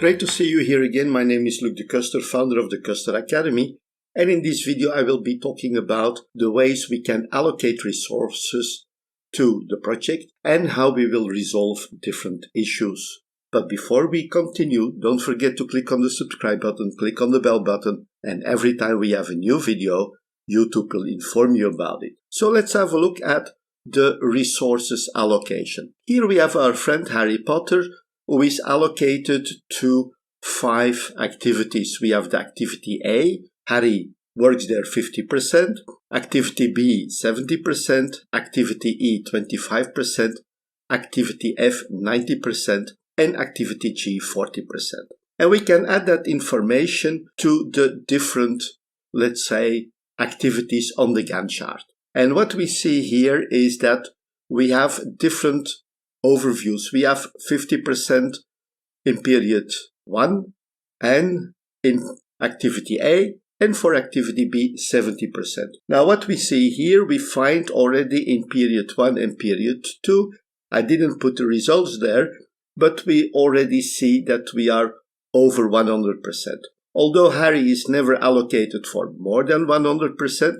Great to see you here again. My name is Luc de Custer, founder of the Custer Academy. And in this video, I will be talking about the ways we can allocate resources to the project and how we will resolve different issues. But before we continue, don't forget to click on the subscribe button, click on the bell button, and every time we have a new video, YouTube will inform you about it. So let's have a look at the resources allocation. Here we have our friend Harry Potter, who is allocated to 5 activities. We have the activity A. Harry works there 50%, activity B 70%, activity E 25%, activity F 90%, and activity G 40%. And we can add that information to the different, let's say, activities on the Gantt chart. And what we see here is that we have different overviews. We have 50% in period 1 and in activity A, and for activity B 70%. Now what we see here, we find already in period 1 and period 2, I didn't put the results there, but we already see that we are over 100%. Although Harry is never allocated for more than 100%,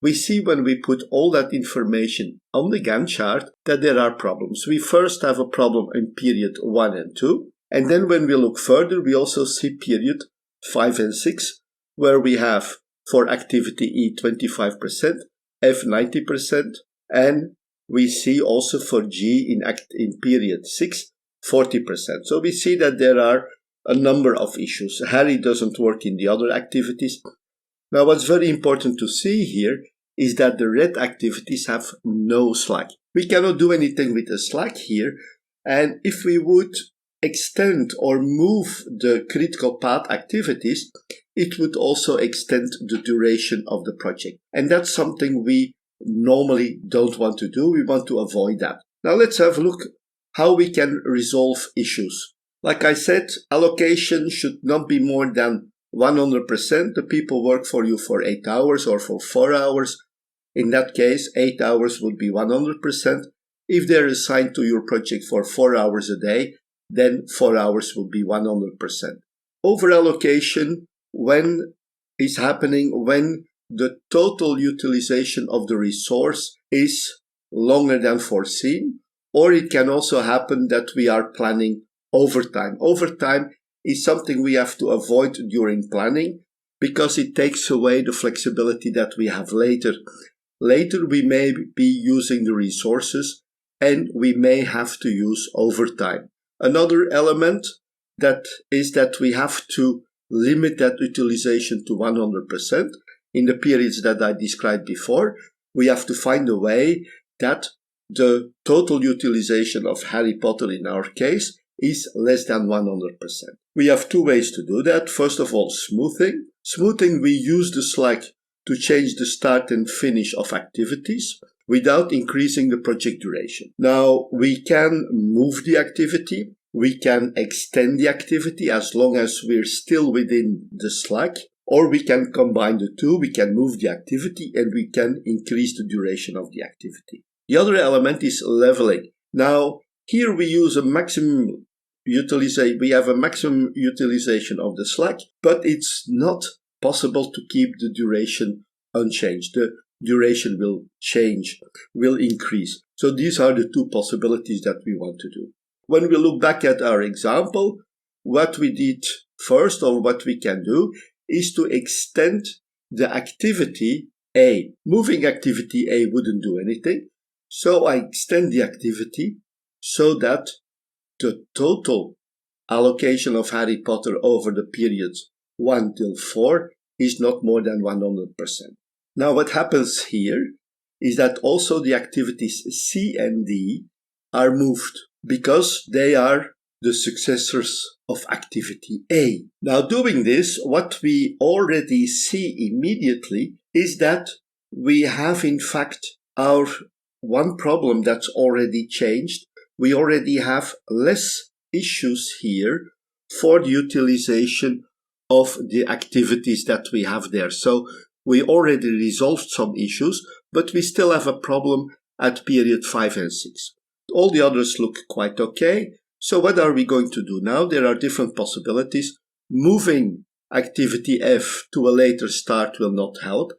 we see when we put all that information on the Gantt chart that there are problems. We first have a problem in period 1 and 2, and then when we look further, we also see period 5 and 6, where we have for activity E 25%, F 90%, and we see also for G in period 6, 40%. So we see that there are a number of issues. Harry doesn't work in the other activities. Now what's very important to see here is that the red activities have no slack. We cannot do anything with the slack here, and if we would extend or move the critical path activities, it would also extend the duration of the project. And that's something we normally don't want to do. We want to avoid that. Now let's have a look how we can resolve issues. Like I said, allocation should not be more than 100%. The people work for you for 8 hours or for 4 hours. In that case, 8 hours would be 100%. If they're assigned to your project for 4 hours a day, then 4 hours would be 100%. Overallocation when is happening when the total utilization of the resource is longer than foreseen, or it can also happen that we are planning overtime. Overtime is something we have to avoid during planning because it takes away the flexibility that we have later. Later we may be using the resources and we may have to use overtime. Another element that is that we have to limit that utilization to 100%. In the periods that I described before, we have to find a way that the total utilization of Harry Potter in our case is less than 100%. We have 2 ways to do that. First of all, smoothing. Smoothing, we use the slack to change the start and finish of activities without increasing the project duration. Now, we can move the activity, we can extend the activity as long as we're still within the slack, or we can combine the two, we can move the activity and we can increase the duration of the activity. The other element is leveling. Now, here we use a maximum utilization, we have a maximum utilization of the slack, but it's not possible to keep the duration unchanged. The duration will change, will increase. So these are the 2 possibilities that we want to do. When we look back at our example, what we did first or what we can do is to extend the activity A. Moving activity A wouldn't do anything. So I extend the activity so that the total allocation of Harry Potter over the periods 1 till 4 is not more than 100%. Now what happens here is that also the activities C and D are moved because they are the successors of activity A. Now doing this, what we already see immediately is that we have in fact our one problem that's already changed. We already have less issues here for the utilization of the activities that we have there. So we already resolved some issues, but we still have a problem at period 5 and 6. All the others look quite okay. So what are we going to do now? There are different possibilities. Moving activity F to a later start will not help.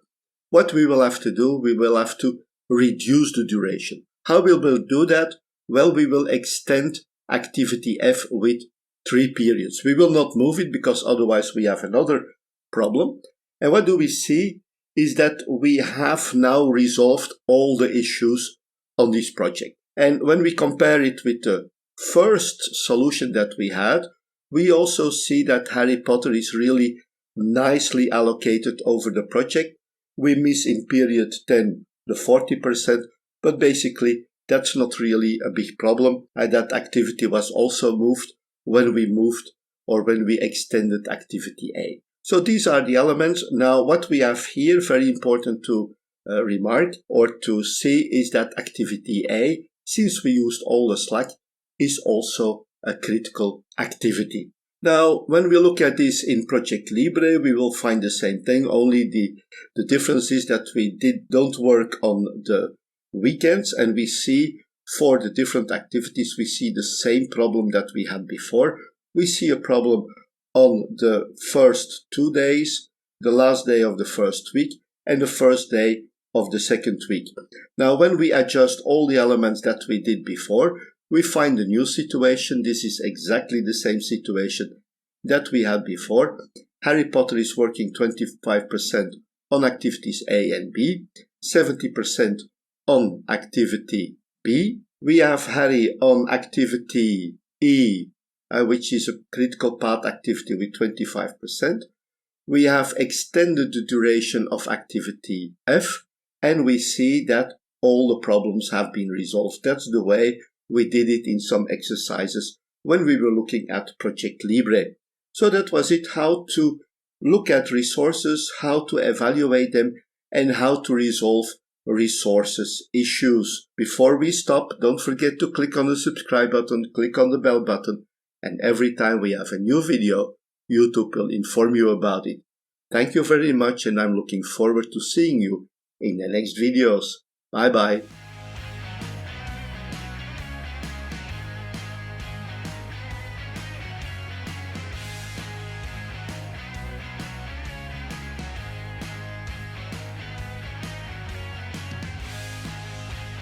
What we will have to do, we will have to reduce the duration. How we will do that? Well, we will extend activity F with 3 periods. We will not move it because otherwise we have another problem. And what do we see is that we have now resolved all the issues on this project. And when we compare it with the first solution that we had, we also see that Harry Potter is really nicely allocated over the project. We miss in period 10 the 40%, but basically that's not really a big problem. That activity was also moved when we moved or when we extended activity A. So these are the elements. Now what we have here, very important to remark or to see, is that activity A, since we used all the slack, is also a critical activity. Now, when we look at this in Project Libre, we will find the same thing, only the difference is that we don't work on the weekends, and we see for the different activities, we see the same problem that we had before. We see a problem on the first 2 days, the last day of the first week, and the first day of the second week. Now, when we adjust all the elements that we did before, we find a new situation. This is exactly the same situation that we had before. Harry Potter is working 25% on activities A and B, 70% on activity B. We have Harry on activity E, which is a critical path activity with 25%. We have extended the duration of activity F, and we see that all the problems have been resolved. That's the way we did it in some exercises when we were looking at Project Libre. So that was it, how to look at resources, how to evaluate them, and how to resolve resources issues. Before we stop, don't forget to click on the subscribe button, click on the bell button, and every time we have a new video, YouTube will inform you about it. Thank you very much, and I'm looking forward to seeing you in the next videos. Bye bye.